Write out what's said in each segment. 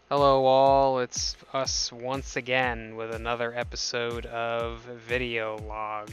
Hello all, it's us once again with another episode of Video Log.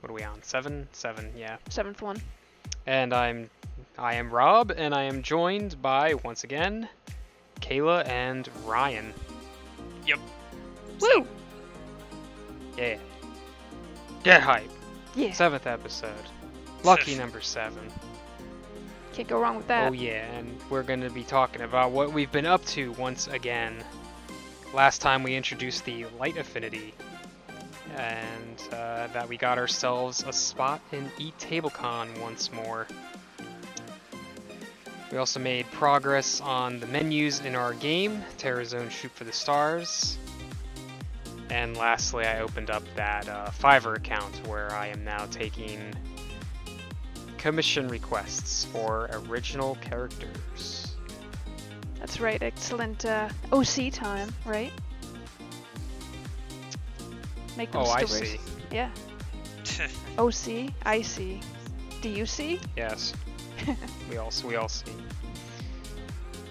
What are we on? 7? 7, yeah. Seventh one. And I am Rob, and I am joined by, once again, Kayla and Ryan. Yep. Woo! Yeah. Get hype. Yeah. 7th episode. Lucky number 7. Can't go wrong with that. Oh yeah, and we're going to be talking about what we've been up to once again. Last time we introduced the light affinity, and that we got ourselves a spot in eTableCon once more. We also made progress on the menus in our game, TerraZone Shoot for the Stars. And lastly, I opened up that Fiverr account where I am now taking commission requests for original characters. That's right. Excellent OC time, right? Make them Oh, stories. I see. Yeah. OC, I see. Do you see? Yes. we all see.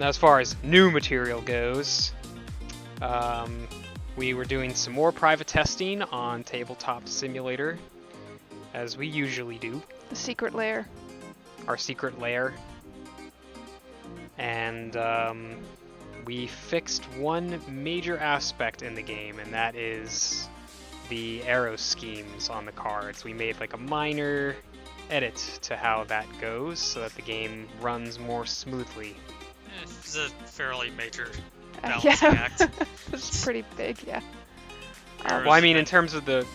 Now, as far as new material goes, we were doing some more private testing on Tabletop Simulator, as we usually do. The secret lair. Our secret lair. And we fixed one major aspect in the game, and that is the arrow schemes on the cards. We made like a minor edit to how that goes so that the game runs more smoothly. It's a fairly major Yeah. balancing act. It's pretty big, yeah. Well, I mean, in terms of it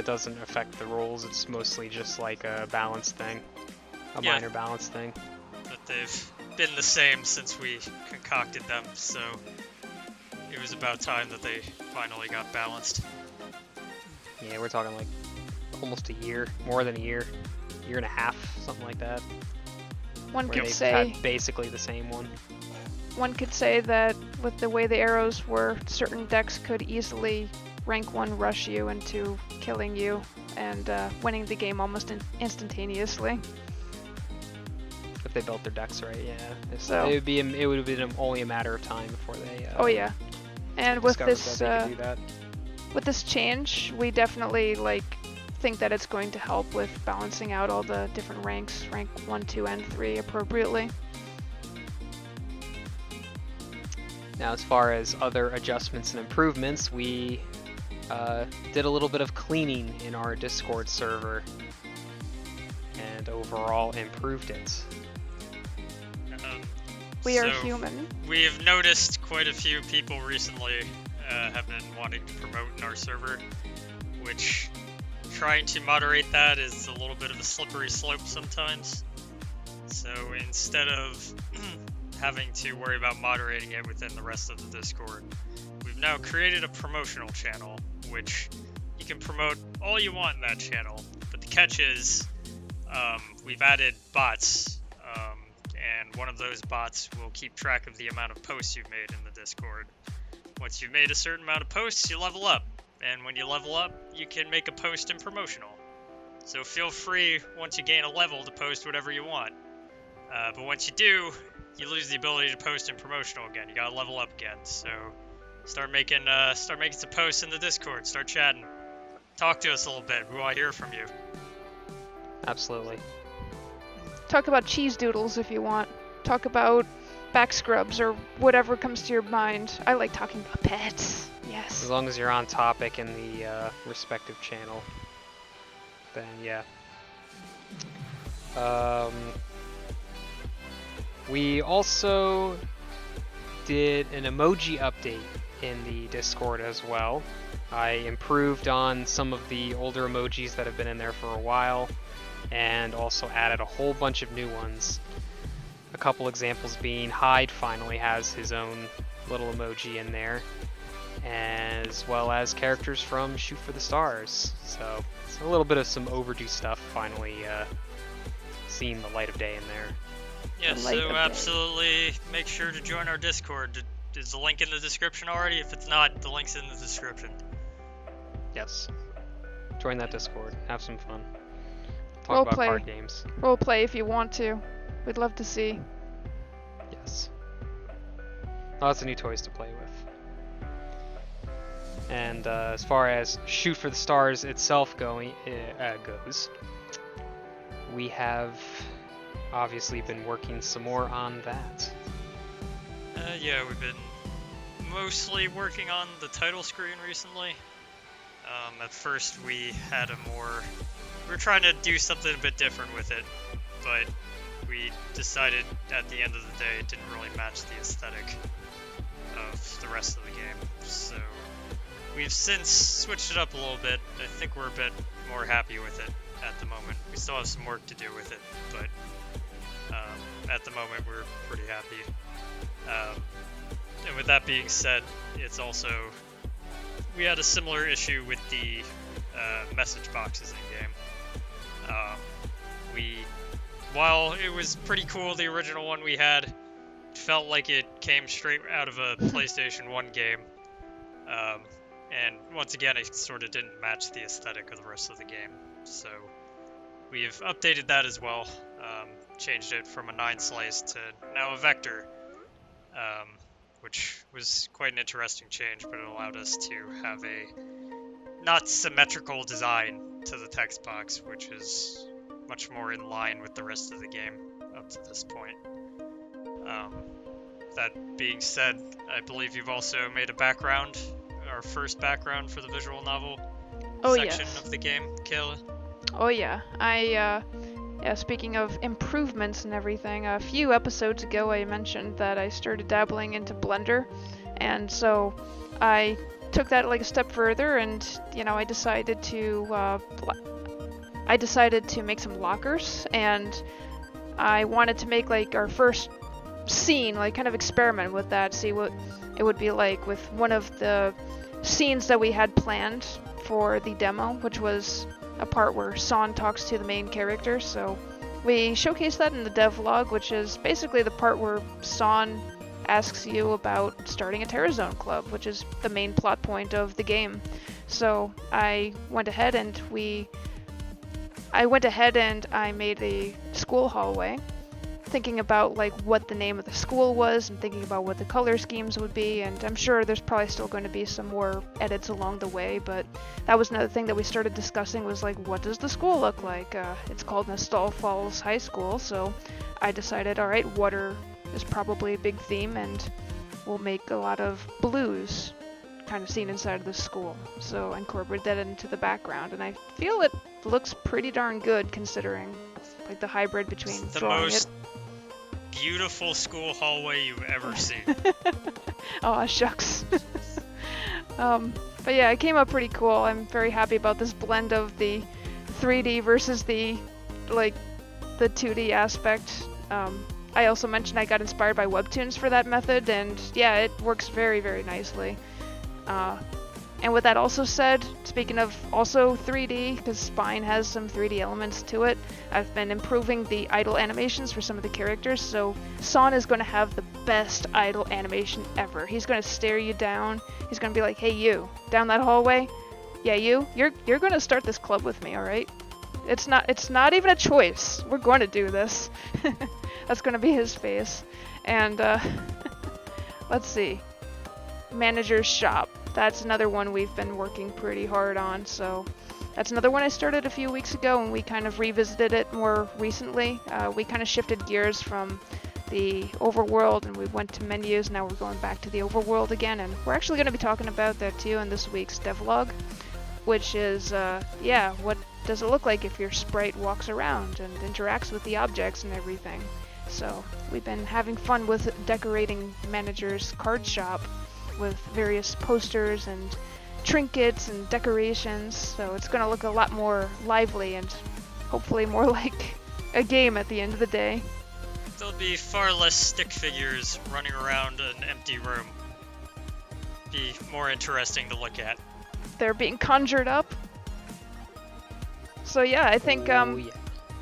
doesn't affect the rules. It's mostly just like a balance thing, a Yeah. minor balance thing. But they've been the same since we concocted them, so it was about time that they finally got balanced. Yeah, we're talking like almost a year, more than a year and a half, something like that. One Where could they've say had basically the same one. that with the way the arrows were, certain decks could easily rank 1 rush you into killing you and winning the game almost instantaneously. If they built their decks right, yeah. So- It would have been only a matter of time before they. Oh yeah. And with discovered this that they could do that. with this change, we definitely think that it's going to help with balancing out all the different ranks, rank 1, 2, and 3 appropriately. Now, as far as other adjustments and improvements, we did a little bit of cleaning in our Discord server, and overall improved it. We are So human. We have noticed quite a few people recently have been wanting to promote in our server, which trying to moderate that is a little bit of a slippery slope sometimes. So instead of having to worry about moderating it within the rest of the Discord, we've now created a promotional channel, which you can promote all you want in that channel. But the catch is, we've added bots, and one of those bots will keep track of the amount of posts you've made in the Discord. Once you've made a certain amount of posts, you level up. And when you level up, you can make a post in promotional. So feel free, once you gain a level, to post whatever you want. But once you do, you lose the ability to post in promotional again. You gotta level up again. So start making some posts in the Discord. Start chatting. Talk to us a little bit. We want to hear from you. Absolutely. Talk about cheese doodles if you want. Talk about back scrubs or whatever comes to your mind. I like talking about pets. Yes. As long as you're on topic in the respective channel, then yeah. We also did an emoji update in the Discord as well. I improved on some of the older emojis that have been in there for a while, and also added a whole bunch of new ones. A couple examples being Hyde finally has his own little emoji in there, as well as characters from Shoot for the Stars. So it's a little bit of some overdue stuff finally seeing the light of day in there. Yeah, The light of so day. absolutely make sure to join our Discord. Is the link in the description already? If it's not, the link's in the description. Yes. Join that Discord. Have some fun. Talk Role about play. card games. Roleplay if you want to. We'd love to see. Yes. Lots of new toys to play with. And as far as Shoot for the Stars itself goes, we have obviously been working some more on that. Yeah, we've been mostly working on the title screen recently. At first we were trying to do something a bit different with it, but we decided at the end of the day it didn't really match the aesthetic of the rest of the game. So we've since switched it up a little bit. I think we're a bit more happy with it at the moment. We still have some work to do with it, but at the moment we're pretty happy. And with that being said, it's also, we had a similar issue with the message boxes in game. While it was pretty cool, the original one we had felt like it came straight out of a PlayStation 1 game. And once again, it sort of didn't match the aesthetic of the rest of the game. So we've updated that as well. Changed it from a 9-slice to now a vector, which was quite an interesting change, but it allowed us to have a not symmetrical design to the text box, which is much more in line with the rest of the game up to this point. That being said, I believe you've also made a background, our first background for the visual novel section of the game, Kayla. Oh yeah, yeah, speaking of improvements and everything, a few episodes ago I mentioned that I started dabbling into Blender, and so I took that like a step further, and I decided to make some lockers, and I wanted to make like our first scene, like kind of experiment with that, see what it would be like with one of the scenes that we had planned for the demo, which was a part where Son talks to the main character. So we showcased that in the devlog, which is basically the part where Son asks you about starting a TerraZone club, which is the main plot point of the game. So I went ahead and I made a school hallway, thinking about like what the name of the school was and thinking about what the color schemes would be, and I'm sure there's probably still going to be some more edits along the way, but that was another thing that we started discussing, was like, what does the school look like? It's called Nostal Falls High School, so I decided, alright, water is probably a big theme, and we'll make a lot of blues kind of seen inside of the school, so I incorporated that into the background, and I feel it looks pretty darn good considering like the hybrid between the drawing most it. Beautiful school hallway you've ever seen. Aw, shucks. But yeah, it came out pretty cool. I'm very happy about this blend of the 3D versus the 2D aspect. I also mentioned I got inspired by webtoons for that method, and yeah, it works very, very nicely. And with that also said, speaking of also 3D, because Spine has some 3D elements to it, I've been improving the idle animations for some of the characters, so Son is going to have the best idle animation ever. He's going to stare you down, he's going to be like, hey you, down that hallway? Yeah, you're going to start this club with me, alright? It's not even a choice, we're going to do this. That's going to be his face. And, let's see. Manager's Shop. That's another one we've been working pretty hard on, so that's another one I started a few weeks ago, and we kind of revisited it more recently. We kind of shifted gears from the overworld and we went to menus. Now we're going back to the overworld again, and we're actually going to be talking about that too in this week's devlog, which is, what does it look like if your sprite walks around and interacts with the objects and everything. So we've been having fun with decorating Manager's card shop with various posters and trinkets and decorations, so it's going to look a lot more lively and hopefully more like a game at the end of the day. There'll be far less stick figures running around an empty room. Be more interesting to look at. They're being conjured up. So yeah, I think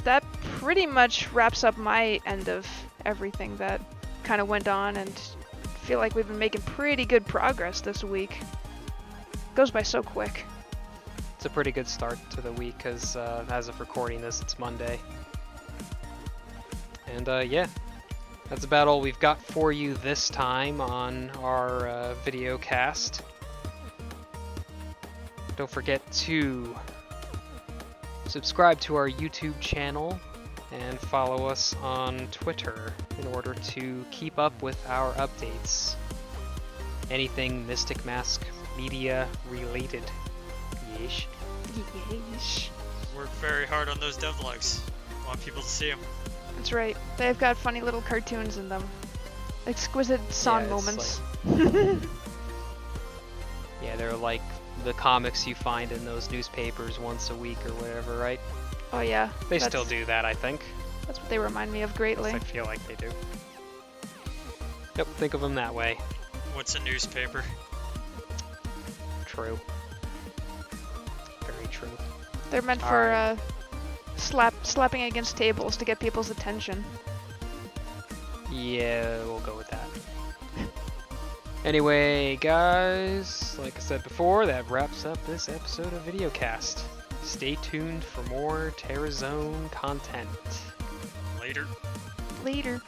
that pretty much wraps up my end of everything that kind of went on, and I feel like we've been making pretty good progress this week. Goes by so quick. It's a pretty good start to the week, because as of recording this, it's Monday. And yeah, That's about all we've got for you this time on our video cast. Don't forget to subscribe to our YouTube channel and follow us on Twitter in order to keep up with our updates. Anything Mystic Mask Media related. Yeesh. Yeesh. Work very hard on those devlogs. Want people to see them. That's right. They've got funny little cartoons in them. Exquisite song Yeah, it's moments. Yeah, they're like the comics you find in those newspapers once a week or whatever, right? Oh yeah. They that's- still do that, I think. That's what they remind me of At greatly. least I feel like they do. Yep, think of them that way. What's a newspaper? True. Very true. They're meant for slapping against tables to get people's attention. Yeah, we'll go with that. Anyway, guys, like I said before, that wraps up this episode of VideoCast. Stay tuned for more TerraZone content. Later. Later.